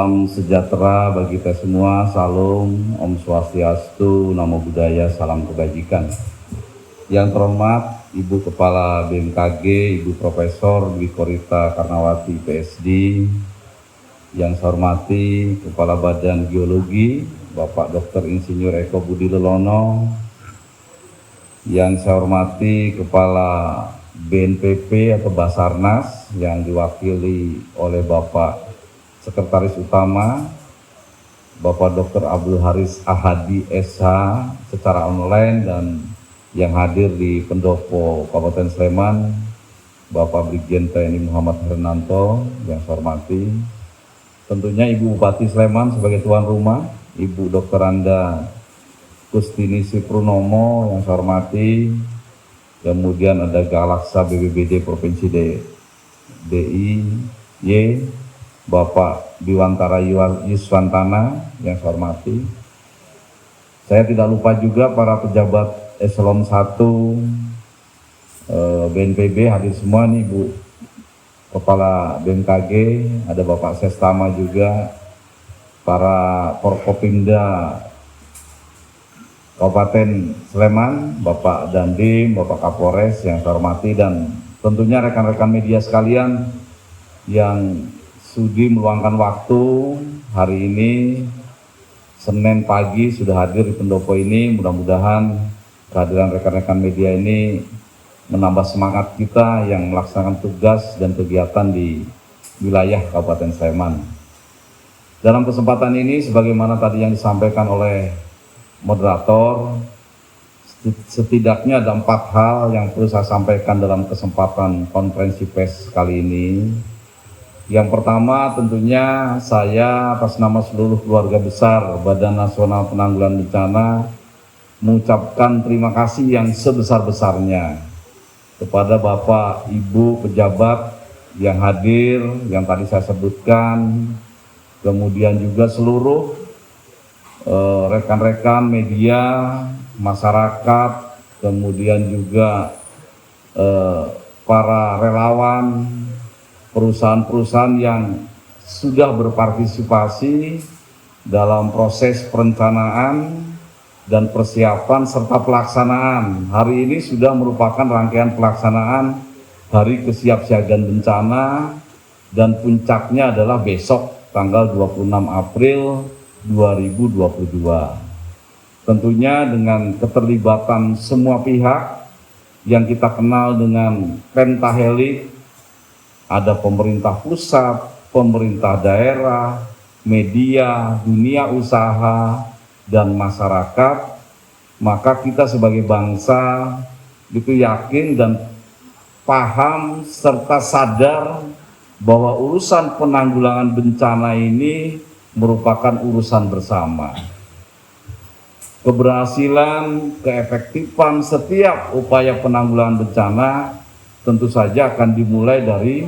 Salam sejahtera bagi kita semua, salam, Om Swastiastu, Namo Buddhaya, salam kebajikan. Yang terhormat Ibu Kepala BMKG, Ibu Profesor Dwi Korita Karnawati PSD, yang saya hormati Kepala Badan Geologi, Bapak Dr. Insinyur Eko Budi Lelono, yang saya hormati Kepala BNPB atau Basarnas yang diwakili oleh Bapak Sekretaris Utama Bapak Dr. Abdul Haris Ahadi SH secara online, dan yang hadir di Pendopo Kabupaten Sleman Bapak Brigjen TNI Muhammad Hernanto yang saya hormati. Tentunya Ibu Bupati Sleman sebagai tuan rumah, Ibu Dr. Anda Kustini Purnomo yang saya hormati. Kemudian ada Galaksa BPBD Provinsi DIY Bapak Biwantara Yuswantana yang saya hormati. Saya tidak lupa juga para pejabat Eselon 1 BNPB hadir semua nih, Bu Kepala BMKG, ada Bapak Sestama juga, para Forkopimda Kabupaten Sleman, Bapak Dandim, Bapak Kapolres yang saya hormati, dan tentunya rekan-rekan media sekalian yang sudi meluangkan waktu hari ini Senin pagi sudah hadir di pendopo ini. Mudah-mudahan kehadiran rekan-rekan media ini menambah semangat kita yang melaksanakan tugas dan kegiatan di wilayah Kabupaten Sleman. Dalam kesempatan ini, sebagaimana tadi yang disampaikan oleh moderator, setidaknya ada 4 hal yang perlu saya sampaikan dalam kesempatan konferensi pers kali ini. Yang pertama, tentunya saya atas nama seluruh keluarga besar Badan Nasional Penanggulangan Bencana mengucapkan terima kasih yang sebesar-besarnya kepada Bapak Ibu pejabat yang hadir, yang tadi saya sebutkan, kemudian juga seluruh rekan-rekan media, masyarakat, kemudian juga para relawan, perusahaan-perusahaan yang sudah berpartisipasi dalam proses perencanaan dan persiapan serta pelaksanaan. Hari ini sudah merupakan rangkaian pelaksanaan Hari Kesiapsiagaan Bencana, dan puncaknya adalah besok tanggal 26 April 2022. Tentunya dengan keterlibatan semua pihak yang kita kenal dengan pentahelik, ada pemerintah pusat, pemerintah daerah, media, dunia usaha, dan masyarakat, maka kita sebagai bangsa itu yakin dan paham serta sadar bahwa urusan penanggulangan bencana ini merupakan urusan bersama. Keberhasilan, keefektifan setiap upaya penanggulangan bencana tentu saja akan dimulai dari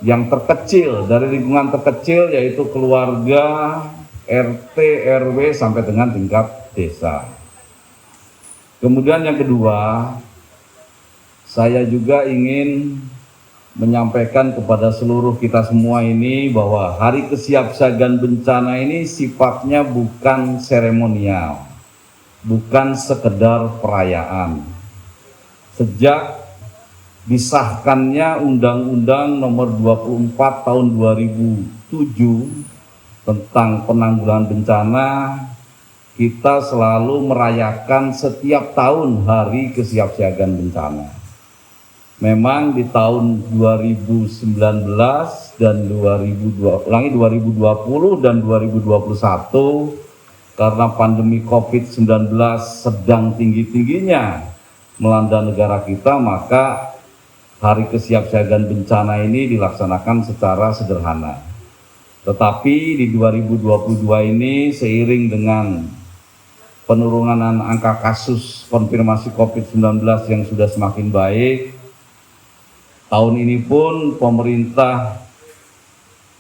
yang terkecil, dari lingkungan terkecil, yaitu keluarga, RT, RW, sampai dengan tingkat desa. Kemudian yang kedua, saya juga ingin menyampaikan kepada seluruh kita semua ini bahwa Hari Kesiapsiagaan Bencana ini sifatnya bukan seremonial, bukan sekedar perayaan. Sejak disahkannya Undang-Undang Nomor 24 Tahun 2007 tentang penanggulangan bencana, kita selalu merayakan setiap tahun Hari Kesiapsiagaan Bencana. Memang di tahun 2019 dan 2020 dan 2021 karena pandemi COVID-19 sedang tinggi-tingginya melanda negara kita, maka Hari Kesiapsiagaan Bencana ini dilaksanakan secara sederhana. Tetapi di 2022 ini, seiring dengan penurunan angka kasus konfirmasi COVID-19 yang sudah semakin baik, tahun ini pun pemerintah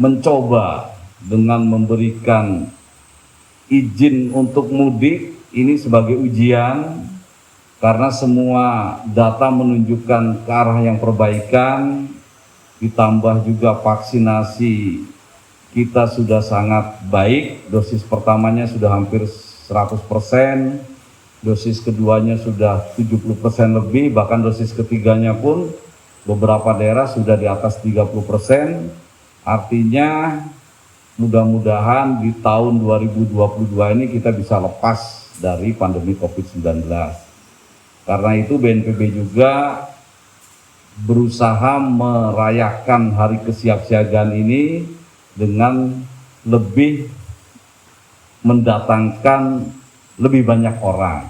mencoba dengan memberikan izin untuk mudik ini sebagai ujian, karena semua data menunjukkan ke arah yang perbaikan, ditambah juga vaksinasi kita sudah sangat baik, dosis pertamanya sudah hampir 100%, dosis keduanya sudah 70% lebih, bahkan dosis ketiganya pun beberapa daerah sudah di atas 30%. Artinya mudah-mudahan di tahun 2022 ini kita bisa lepas dari pandemi COVID-19. Karena itu BNPB juga berusaha merayakan hari kesiapsiagaan ini dengan lebih mendatangkan lebih banyak orang.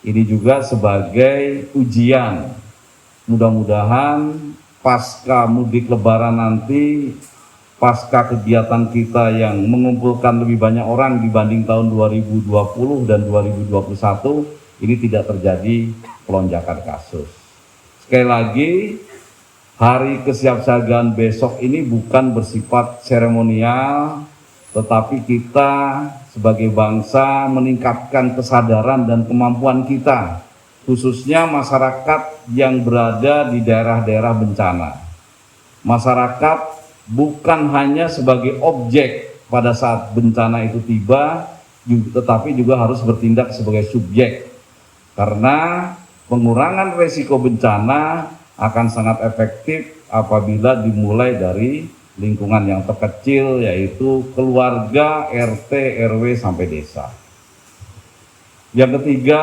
Ini juga sebagai ujian. Mudah-mudahan pasca mudik lebaran nanti, pasca kegiatan kita yang mengumpulkan lebih banyak orang dibanding tahun 2020 dan 2021, ini tidak terjadi pelonjakan kasus. Sekali lagi, hari kesiapsiagaan besok ini bukan bersifat seremonial, tetapi kita sebagai bangsa meningkatkan kesadaran dan kemampuan kita, khususnya masyarakat yang berada di daerah-daerah bencana. Masyarakat bukan hanya sebagai objek pada saat bencana itu tiba, tetapi juga harus bertindak sebagai subjek. Karena pengurangan resiko bencana akan sangat efektif apabila dimulai dari lingkungan yang terkecil, yaitu keluarga, RT, RW, sampai desa. Yang ketiga,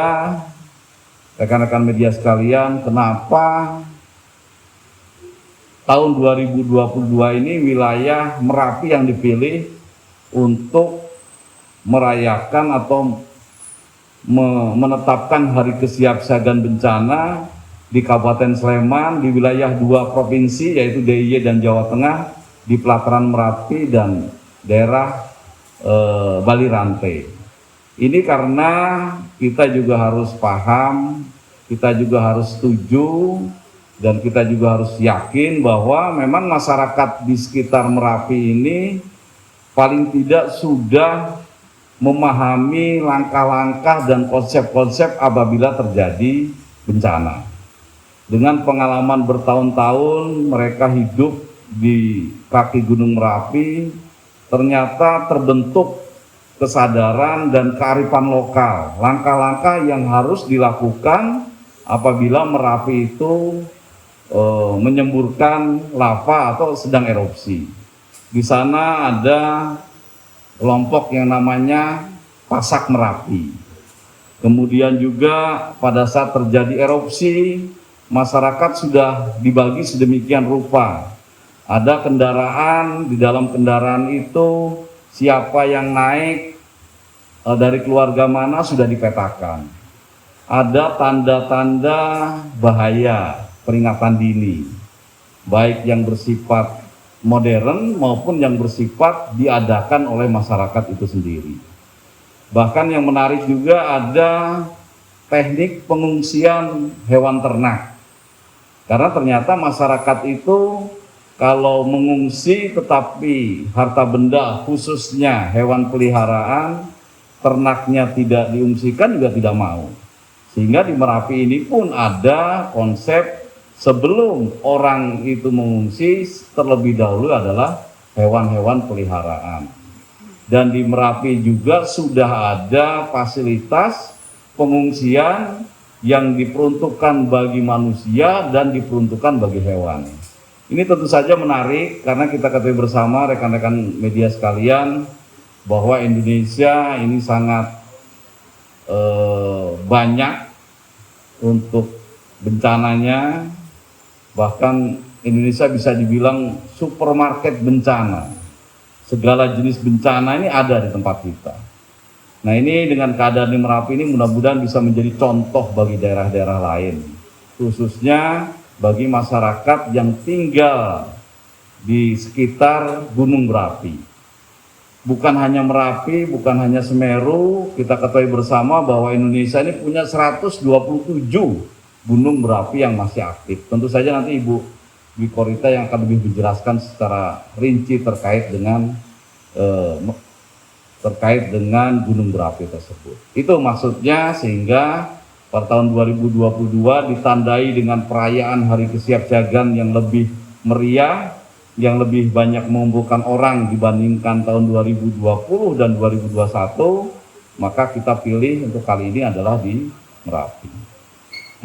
rekan-rekan media sekalian, kenapa tahun 2022 ini wilayah Merapi yang dipilih untuk merayakan atau menetapkan hari kesiapsiagaan bencana di Kabupaten Sleman, di wilayah 2 provinsi yaitu DIY dan Jawa Tengah, di pelataran Merapi dan daerah Bali Rantai. Ini karena kita juga harus paham, kita juga harus setuju, dan kita juga harus yakin bahwa memang masyarakat di sekitar Merapi ini paling tidak sudah memahami langkah-langkah dan konsep-konsep apabila terjadi bencana. Dengan pengalaman bertahun-tahun mereka hidup di kaki Gunung Merapi, ternyata terbentuk kesadaran dan kearifan lokal, langkah-langkah yang harus dilakukan apabila Merapi itu menyemburkan lava atau sedang erupsi. Di sana ada kelompok yang namanya Pasak Merapi. Kemudian juga pada saat terjadi erupsi, masyarakat sudah dibagi sedemikian rupa. Ada kendaraan, di dalam kendaraan itu siapa yang naik, dari keluarga mana sudah dipetakan. Ada tanda-tanda bahaya, peringatan dini, baik yang bersifat modern maupun yang bersifat diadakan oleh masyarakat itu sendiri. Bahkan yang menarik juga ada teknik pengungsian hewan ternak. Karena ternyata masyarakat itu kalau mengungsi tetapi harta benda khususnya hewan peliharaan ternaknya tidak diungsikan juga tidak mau. Sehingga di Merapi ini pun ada konsep sebelum orang itu mengungsi, terlebih dahulu adalah hewan-hewan peliharaan. Dan di Merapi juga sudah ada fasilitas pengungsian yang diperuntukkan bagi manusia dan diperuntukkan bagi hewan. Ini tentu saja menarik karena kita ketahui bersama rekan-rekan media sekalian bahwa Indonesia ini sangat banyak untuk bencananya. Bahkan Indonesia bisa dibilang supermarket bencana. Segala jenis bencana ini ada di tempat kita. Nah, ini dengan keadaan di Merapi ini mudah-mudahan bisa menjadi contoh bagi daerah-daerah lain, khususnya bagi masyarakat yang tinggal di sekitar Gunung Merapi. Bukan hanya Merapi, bukan hanya Semeru, kita ketahui bersama bahwa Indonesia ini punya 127 gunung berapi yang masih aktif. Tentu saja nanti Ibu Dwi Korita yang akan lebih menjelaskan secara rinci terkait dengan gunung berapi tersebut. Itu maksudnya sehingga pada tahun 2022 ditandai dengan perayaan hari kesiapsiagaan yang lebih meriah, yang lebih banyak mengumpulkan orang dibandingkan tahun 2020 dan 2021, maka kita pilih untuk kali ini adalah di Merapi.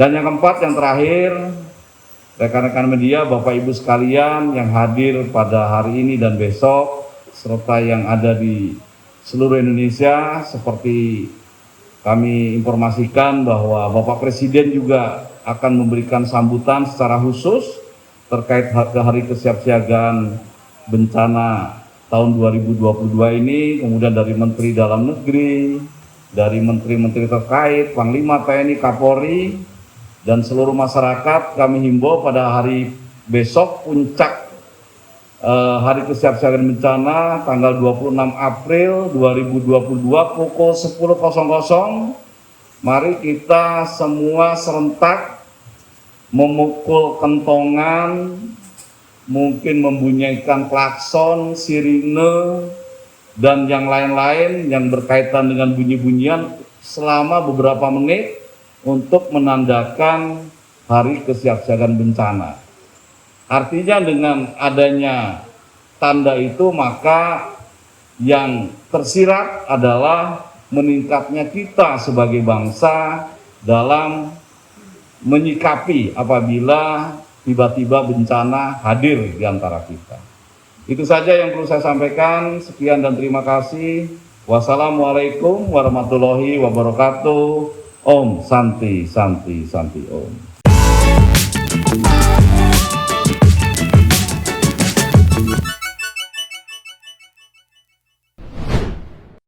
Dan yang keempat, yang terakhir, rekan-rekan media, Bapak Ibu sekalian yang hadir pada hari ini dan besok, serta yang ada di seluruh Indonesia, seperti kami informasikan bahwa Bapak Presiden juga akan memberikan sambutan secara khusus terkait hari kesiapsiagaan bencana tahun 2022 ini, kemudian dari Menteri Dalam Negeri, dari menteri-menteri terkait, Panglima TNI, Kapolri, dan seluruh masyarakat kami himbau pada hari besok puncak hari kesiapsiagaan bencana tanggal 26 April 2022 pukul 10.00, mari kita semua serentak memukul kentongan, mungkin membunyikan klakson, sirine, dan yang lain-lain yang berkaitan dengan bunyi-bunyian selama beberapa menit untuk menandakan hari kesiapsiagaan bencana. Artinya dengan adanya tanda itu, maka yang tersirat adalah meningkatnya kita sebagai bangsa dalam menyikapi apabila tiba-tiba bencana hadir di antara kita. Itu saja yang perlu saya sampaikan. Sekian dan terima kasih. Wassalamualaikum warahmatullahi wabarakatuh. Om Santi Santi Santi Om.